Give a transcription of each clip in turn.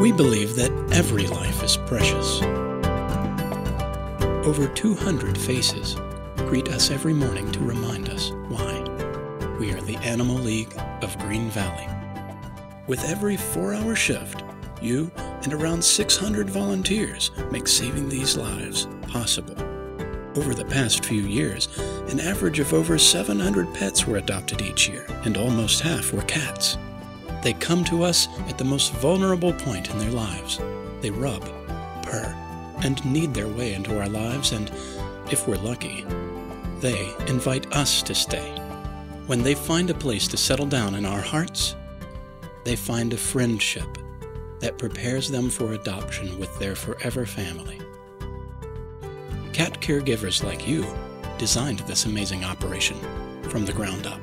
We believe that every life is precious. Over 200 faces greet us every morning to remind us why. We are the Animal League of Green Valley. With every 4-hour shift, you and around 600 volunteers make saving these lives possible. Over the past few years, an average of over 700 pets were adopted each year, and almost half were cats. They come to us at the most vulnerable point in their lives. They rub, purr, and knead their way into our lives, and, if we're lucky, they invite us to stay. When they find a place to settle down in our hearts, they find a friendship that prepares them for adoption with their forever family. Cat caregivers like you designed this amazing operation from the ground up.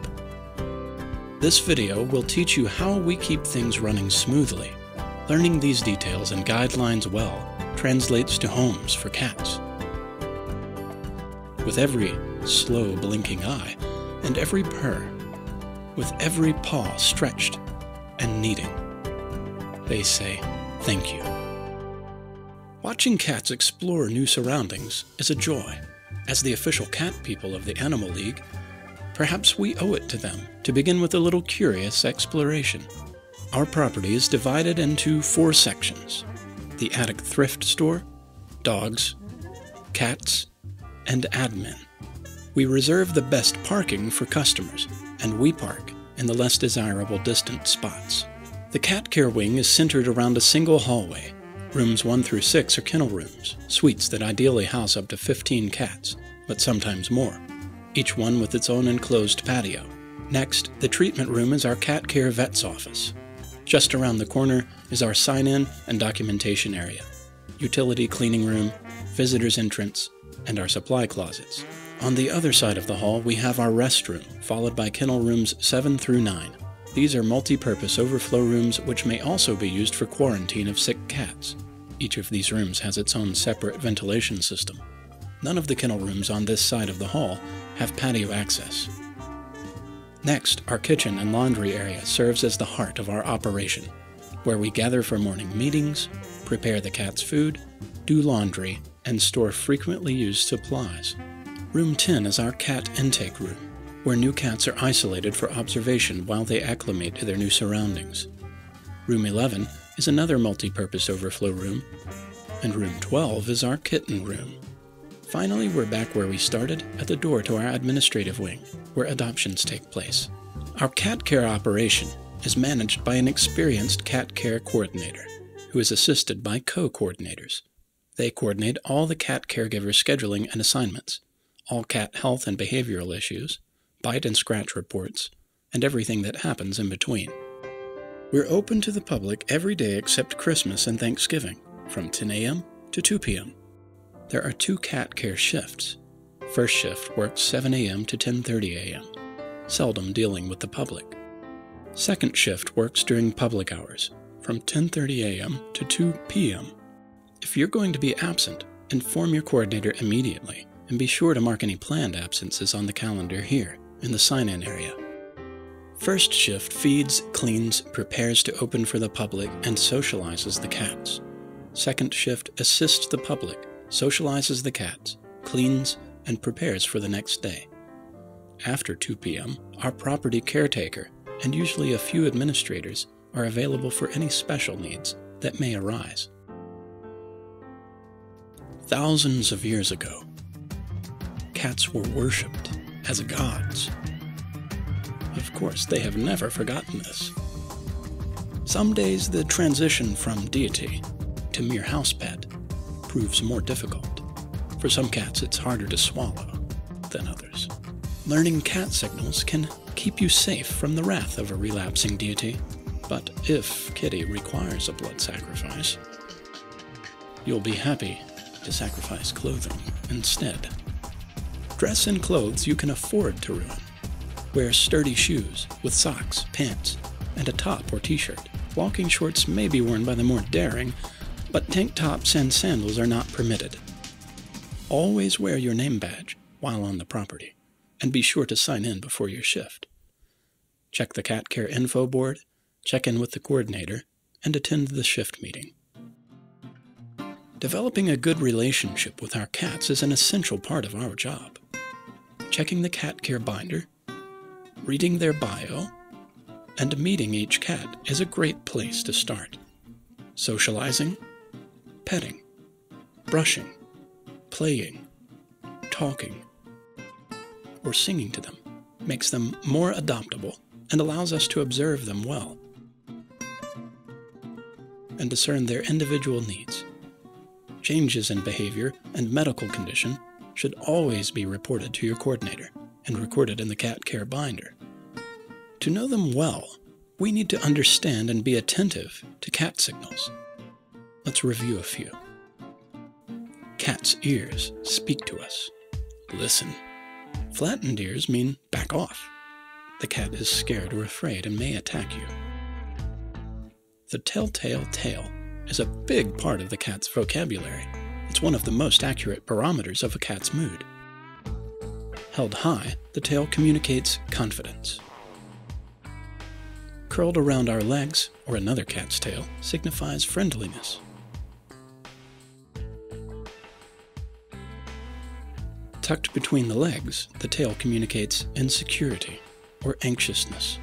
This video will teach you how we keep things running smoothly. Learning these details and guidelines well translates to homes for cats. With every slow blinking eye and every purr, with every paw stretched and kneading, they say thank you. Watching cats explore new surroundings is a joy. As the official cat people of the Animal League, perhaps we owe it to them to begin with a little curious exploration. Our property is divided into 4 sections: the attic thrift store, dogs, cats, and admin. We reserve the best parking for customers, and we park in the less desirable distant spots. The cat care wing is centered around a single hallway. Rooms 1 through 6 are kennel rooms, suites that ideally house up to 15 cats, but sometimes more, each one with its own enclosed patio. Next, the treatment room is our cat care vet's office. Just around the corner is our sign-in and documentation area, utility cleaning room, visitor's entrance, and our supply closets. On the other side of the hall, we have our restroom, followed by kennel rooms 7 through 9. These are multi-purpose overflow rooms which may also be used for quarantine of sick cats. Each of these rooms has its own separate ventilation system. None of the kennel rooms on this side of the hall have patio access. Next, our kitchen and laundry area serves as the heart of our operation, where we gather for morning meetings, prepare the cat's food, do laundry, and store frequently used supplies. Room 10 is our cat intake room, where new cats are isolated for observation while they acclimate to their new surroundings. Room 11 is another multi-purpose overflow room, and Room 12 is our kitten room. Finally, we're back where we started, at the door to our administrative wing, where adoptions take place. Our cat care operation is managed by an experienced cat care coordinator, who is assisted by co-coordinators. They coordinate all the cat caregiver scheduling and assignments, all cat health and behavioral issues, bite and scratch reports, and everything that happens in between. We're open to the public every day except Christmas and Thanksgiving, from 10 a.m. to 2 p.m. There are 2 cat care shifts. First shift works 7 a.m. to 10:30 a.m., seldom dealing with the public. Second shift works during public hours, from 10:30 a.m. to 2 p.m. If you're going to be absent, inform your coordinator immediately, and be sure to mark any planned absences on the calendar here, in the sign-in area. First shift feeds, cleans, prepares to open for the public, and socializes the cats. Second shift assists the public, socializes the cats, cleans, and prepares for the next day. After 2 p.m., our property caretaker, and usually a few administrators, are available for any special needs that may arise. Thousands of years ago, cats were worshipped as gods. Of course, they have never forgotten this. Some days the transition from deity to mere house pet proves more difficult. For some cats, it's harder to swallow than others. Learning cat signals can keep you safe from the wrath of a relapsing deity, but if Kitty requires a blood sacrifice, you'll be happy to sacrifice clothing instead. Dress in clothes you can afford to ruin. Wear sturdy shoes with socks, pants, and a top or t-shirt. Walking shorts may be worn by the more daring, but tank tops and sandals are not permitted. Always wear your name badge while on the property, and be sure to sign in before your shift. Check the cat care info board, check in with the coordinator, and attend the shift meeting. Developing a good relationship with our cats is an essential part of our job. Checking the cat care binder, reading their bio, and meeting each cat is a great place to start. Socializing, petting, brushing, playing, talking, or singing to them makes them more adoptable and allows us to observe them well and discern their individual needs. Changes in behavior and medical condition should always be reported to your coordinator and recorded in the cat care binder. To know them well, we need to understand and be attentive to cat signals. Let's review a few. Cat's ears speak to us. Listen. Flattened ears mean back off. The cat is scared or afraid and may attack you. The telltale tail is a big part of the cat's vocabulary. It's one of the most accurate barometers of a cat's mood. Held high, the tail communicates confidence. Curled around our legs, or another cat's tail, signifies friendliness. Tucked between the legs, the tail communicates insecurity or anxiousness.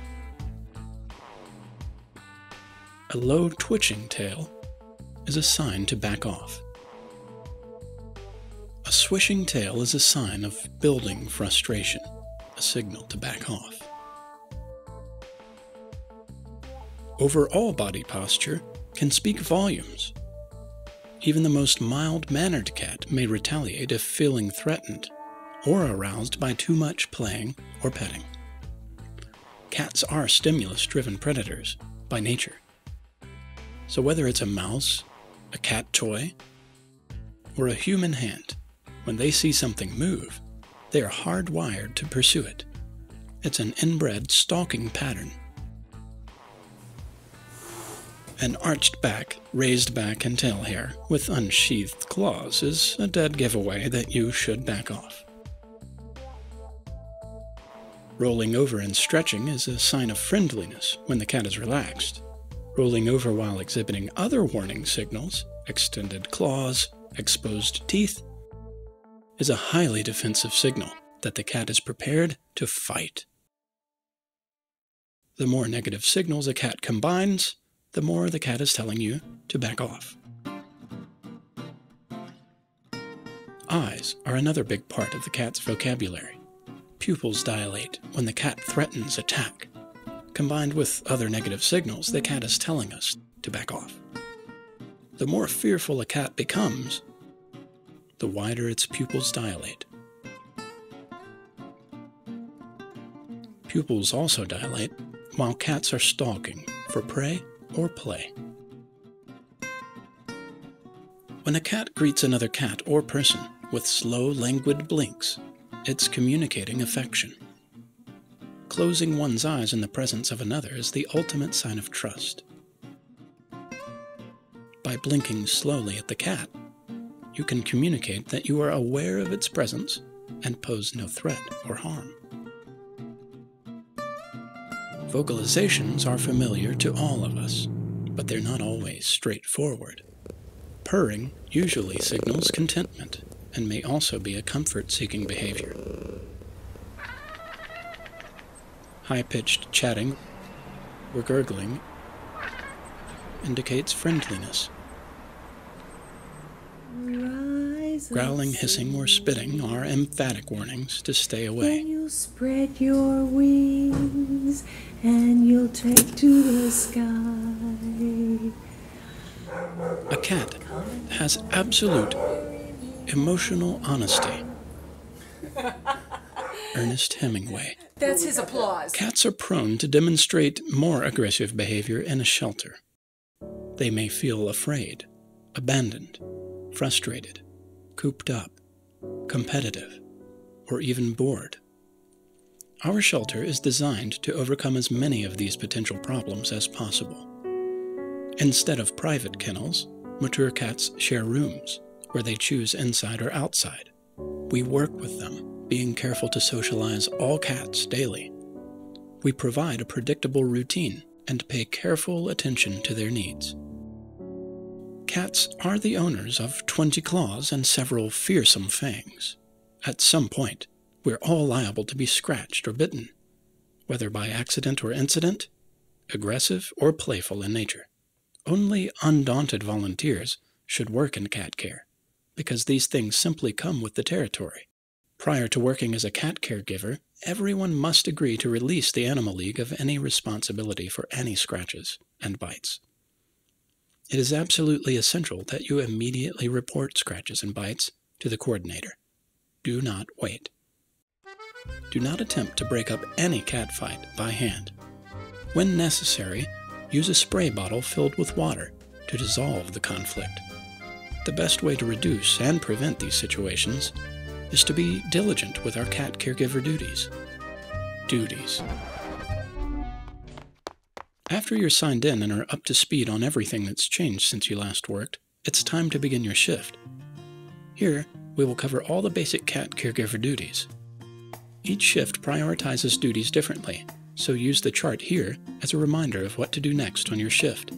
A low twitching tail is a sign to back off. A swishing tail is a sign of building frustration, a signal to back off. Overall body posture can speak volumes. Even the most mild-mannered cat may retaliate if feeling threatened or aroused by too much playing or petting. Cats are stimulus-driven predators by nature. So whether it's a mouse, a cat toy, or a human hand, when they see something move, they are hardwired to pursue it. It's an inbred stalking pattern. An arched back, raised back, and tail hair with unsheathed claws is a dead giveaway that you should back off. Rolling over and stretching is a sign of friendliness when the cat is relaxed. Rolling over while exhibiting other warning signals, extended claws, exposed teeth, is a highly defensive signal that the cat is prepared to fight. The more negative signals a cat combines, the more the cat is telling you to back off. Eyes are another big part of the cat's vocabulary. Pupils dilate when the cat threatens attack. Combined with other negative signals, the cat is telling us to back off. The more fearful a cat becomes, the wider its pupils dilate. Pupils also dilate while cats are stalking for prey or play. When a cat greets another cat or person with slow, languid blinks, it's communicating affection. Closing one's eyes in the presence of another is the ultimate sign of trust. By blinking slowly at the cat, you can communicate that you are aware of its presence and pose no threat or harm. Vocalizations are familiar to all of us, but they're not always straightforward. Purring usually signals contentment and may also be a comfort-seeking behavior. High-pitched chatting or gurgling indicates friendliness. Growling, hissing, or spitting are emphatic warnings to stay away. Then you'll spread your wings and you'll take to the sky. A cat has absolute emotional honesty. Ernest Hemingway. That's his applause. Cats are prone to demonstrate more aggressive behavior in a shelter. They may feel afraid, abandoned, frustrated, cooped up, competitive, or even bored. Our shelter is designed to overcome as many of these potential problems as possible. Instead of private kennels, mature cats share rooms where they choose inside or outside. We work with them, being careful to socialize all cats daily. We provide a predictable routine and pay careful attention to their needs. Cats are the owners of 20 claws and several fearsome fangs. At some point, we're all liable to be scratched or bitten, whether by accident or incident, aggressive or playful in nature. Only undaunted volunteers should work in cat care, because these things simply come with the territory. Prior to working as a cat caregiver, everyone must agree to release the Animal League of any responsibility for any scratches and bites. It is absolutely essential that you immediately report scratches and bites to the coordinator. Do not wait. Do not attempt to break up any cat fight by hand. When necessary, use a spray bottle filled with water to dissolve the conflict. The best way to reduce and prevent these situations is to be diligent with our cat caregiver duties. After you're signed in and are up to speed on everything that's changed since you last worked, it's time to begin your shift. Here, we will cover all the basic cat caregiver duties. Each shift prioritizes duties differently, so use the chart here as a reminder of what to do next on your shift.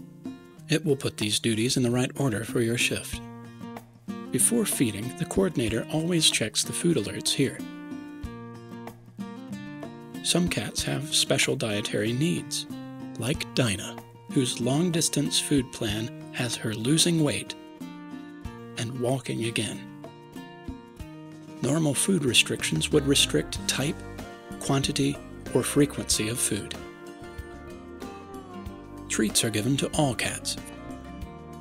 It will put these duties in the right order for your shift. Before feeding, the coordinator always checks the food alerts here. Some cats have special dietary needs, like Dinah, whose long-distance food plan has her losing weight and walking again. Normal food restrictions would restrict type, quantity, or frequency of food. Treats are given to all cats,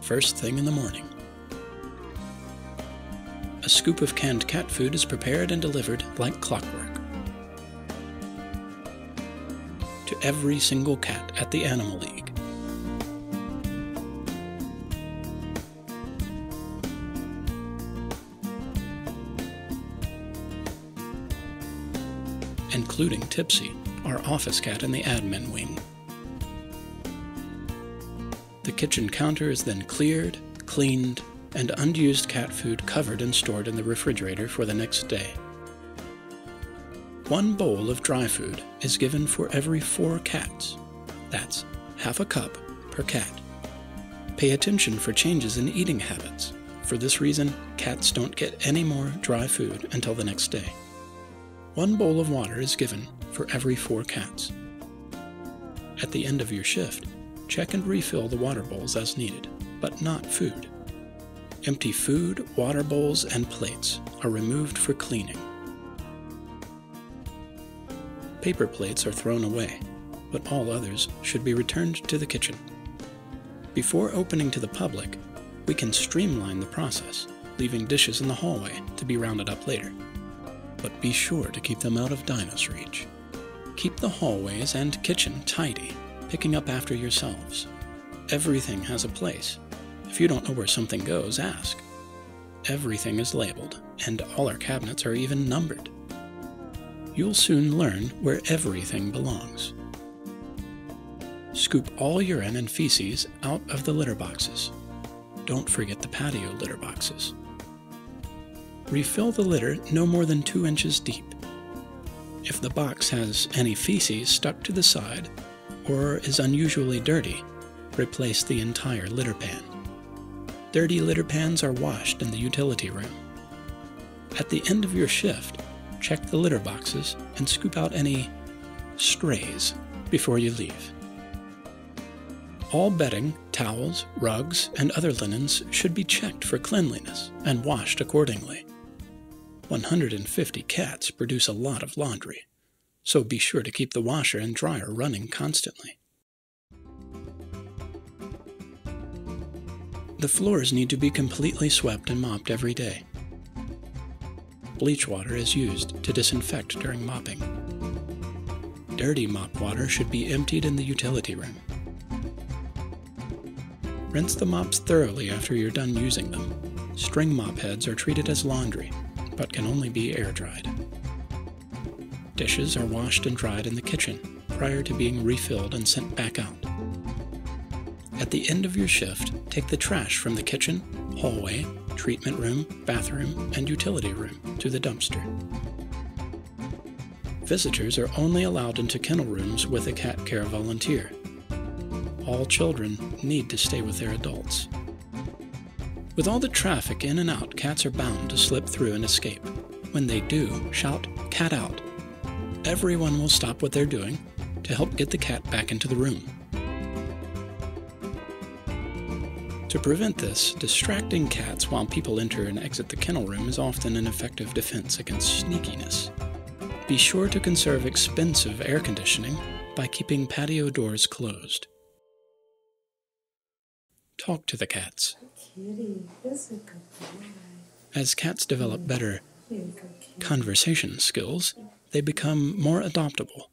first thing in the morning. A scoop of canned cat food is prepared and delivered like clockwork to every single cat at the Animal League. Including Tipsy, our office cat in the admin wing. The kitchen counter is then cleared, cleaned, and unused cat food covered and stored in the refrigerator for the next day. 1 bowl of dry food is given for every 4 cats. That's half a cup per cat. Pay attention for changes in eating habits. For this reason, cats don't get any more dry food until the next day. 1 bowl of water is given for every 4 cats. At the end of your shift, check and refill the water bowls as needed, but not food. Empty food, water bowls, and plates are removed for cleaning. Paper plates are thrown away, but all others should be returned to the kitchen. Before opening to the public, we can streamline the process, leaving dishes in the hallway to be rounded up later. But be sure to keep them out of Dinah's reach. Keep the hallways and kitchen tidy, picking up after yourselves. Everything has a place. If you don't know where something goes, ask. Everything is labeled, and all our cabinets are even numbered. You'll soon learn where everything belongs. Scoop all urine and feces out of the litter boxes. Don't forget the patio litter boxes. Refill the litter no more than 2 inches deep. If the box has any feces stuck to the side or is unusually dirty, replace the entire litter pan. Dirty litter pans are washed in the utility room. At the end of your shift, check the litter boxes and scoop out any strays before you leave. All bedding, towels, rugs, and other linens should be checked for cleanliness and washed accordingly. 150 cats produce a lot of laundry, so be sure to keep the washer and dryer running constantly. The floors need to be completely swept and mopped every day. Bleach water is used to disinfect during mopping. Dirty mop water should be emptied in the utility room. Rinse the mops thoroughly after you're done using them. String mop heads are treated as laundry, but can only be air-dried. Dishes are washed and dried in the kitchen prior to being refilled and sent back out. At the end of your shift, take the trash from the kitchen, hallway, treatment room, bathroom, and utility room to the dumpster. Visitors are only allowed into kennel rooms with a cat care volunteer. all children need to stay with their adults. With all the traffic in and out, cats are bound to slip through and escape. When they do, shout, "Cat out." Everyone will stop what they're doing to help get the cat back into the room. To prevent this, distracting cats while people enter and exit the kennel room is often an effective defense against sneakiness. Be sure to conserve expensive air conditioning by keeping patio doors closed. Talk to the cats. As cats develop better conversation skills, they become more adoptable.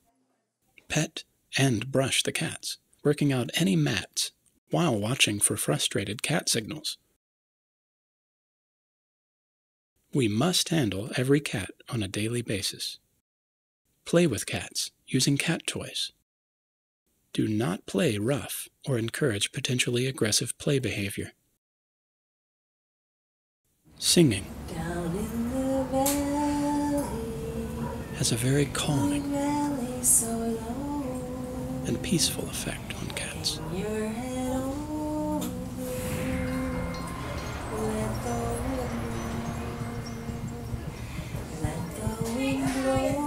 Pet and brush the cats, working out any mats while watching for frustrated cat signals. We must handle every cat on a daily basis. Play with cats using cat toys. Do not play rough or encourage potentially aggressive play behavior. Singing Down in the valley, has a very calming valley so low, and peaceful effect on cats. your head over, let the wind blow,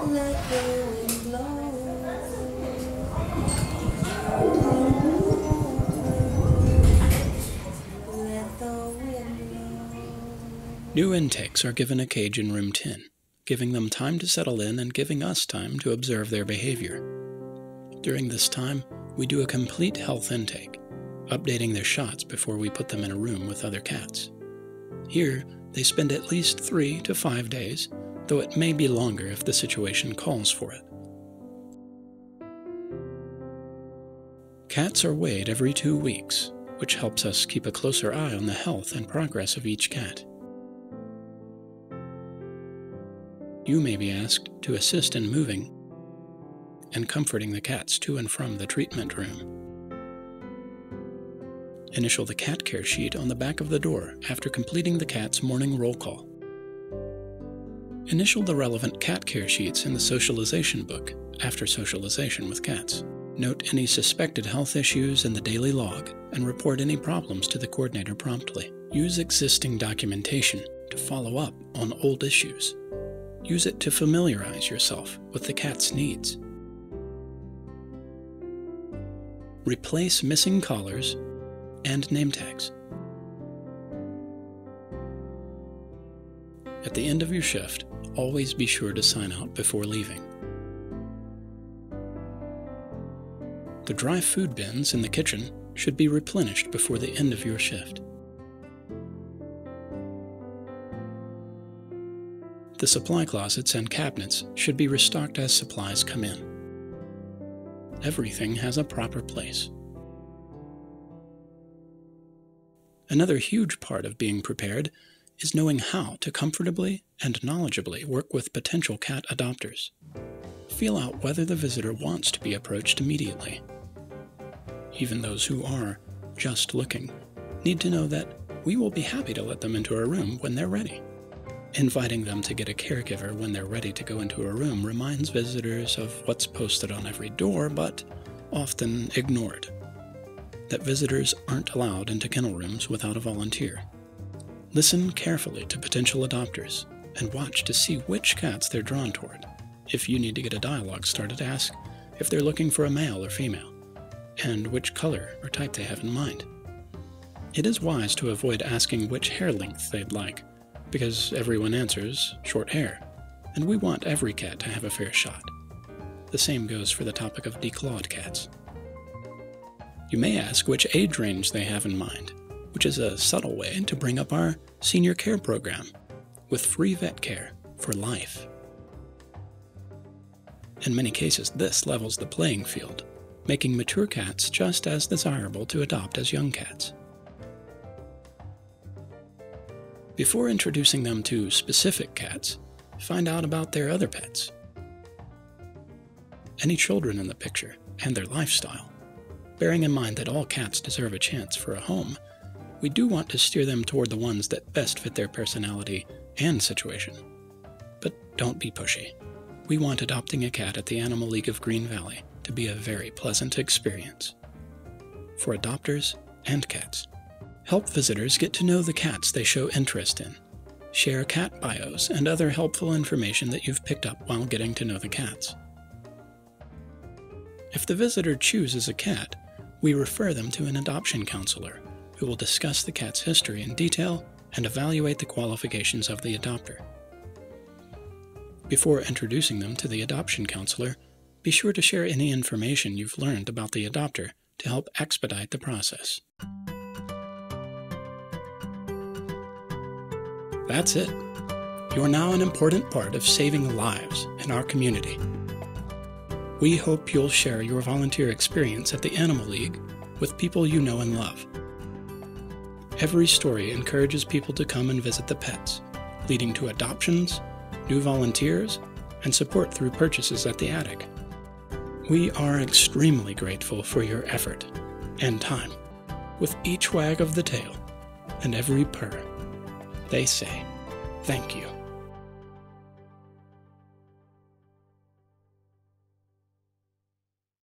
let the wind blow. New intakes are given a cage in room 10, giving them time to settle in and giving us time to observe their behavior. During this time, we do a complete health intake, updating their shots before we put them in a room with other cats. Here, they spend at least 3 to 5 days, though it may be longer if the situation calls for it. Cats are weighed every 2 weeks, which helps us keep a closer eye on the health and progress of each cat. You may be asked to assist in moving and comforting the cats to and from the treatment room. Initial the cat care sheet on the back of the door after completing the cat's morning roll call. Initial the relevant cat care sheets in the socialization book after socialization with cats. Note any suspected health issues in the daily log and report any problems to the coordinator promptly. Use existing documentation to follow up on old issues. Use it to familiarize yourself with the cat's needs. Replace missing collars and name tags. At the end of your shift, always be sure to sign out before leaving. The dry food bins in the kitchen should be replenished before the end of your shift. The supply closets and cabinets should be restocked as supplies come in. Everything has a proper place. Another huge part of being prepared is knowing how to comfortably and knowledgeably work with potential cat adopters. Feel out whether the visitor wants to be approached immediately. Even those who are just looking need to know that we will be happy to let them into our room when they're ready. Inviting them to get a caregiver when they're ready to go into a room reminds visitors of what's posted on every door, but often ignored. That visitors aren't allowed into kennel rooms without a volunteer. Listen carefully to potential adopters and watch to see which cats they're drawn toward. If you need to get a dialogue started, ask if they're looking for a male or female, and which color or type they have in mind. It is wise to avoid asking which hair length they'd like, because everyone answers short hair, and we want every cat to have a fair shot. The same goes for the topic of declawed cats. You may ask which age range they have in mind, which is a subtle way to bring up our senior care program, with free vet care for life. In many cases, this levels the playing field, making mature cats just as desirable to adopt as young cats. Before introducing them to specific cats, find out about their other pets, any children in the picture, and their lifestyle. Bearing in mind that all cats deserve a chance for a home, we do want to steer them toward the ones that best fit their personality and situation. But don't be pushy. We want adopting a cat at the Animal League of Green Valley to to be a very pleasant experience for adopters and cats. Help visitors get to know the cats they show interest in. Share cat bios and other helpful information that you've picked up while getting to know the cats. If the visitor chooses a cat, we refer them to an adoption counselor who will discuss the cat's history in detail and evaluate the qualifications of the adopter. Before introducing them to the adoption counselor, be sure to share any information you've learned about the adopter to help expedite the process. That's it. You are now an important part of saving lives in our community. We hope you'll share your volunteer experience at the Animal League with people you know and love. Every story encourages people to come and visit the pets, leading to adoptions, new volunteers, and support through purchases at the attic. We are extremely grateful for your effort and time. With each wag of the tail and every purr, they say, thank you.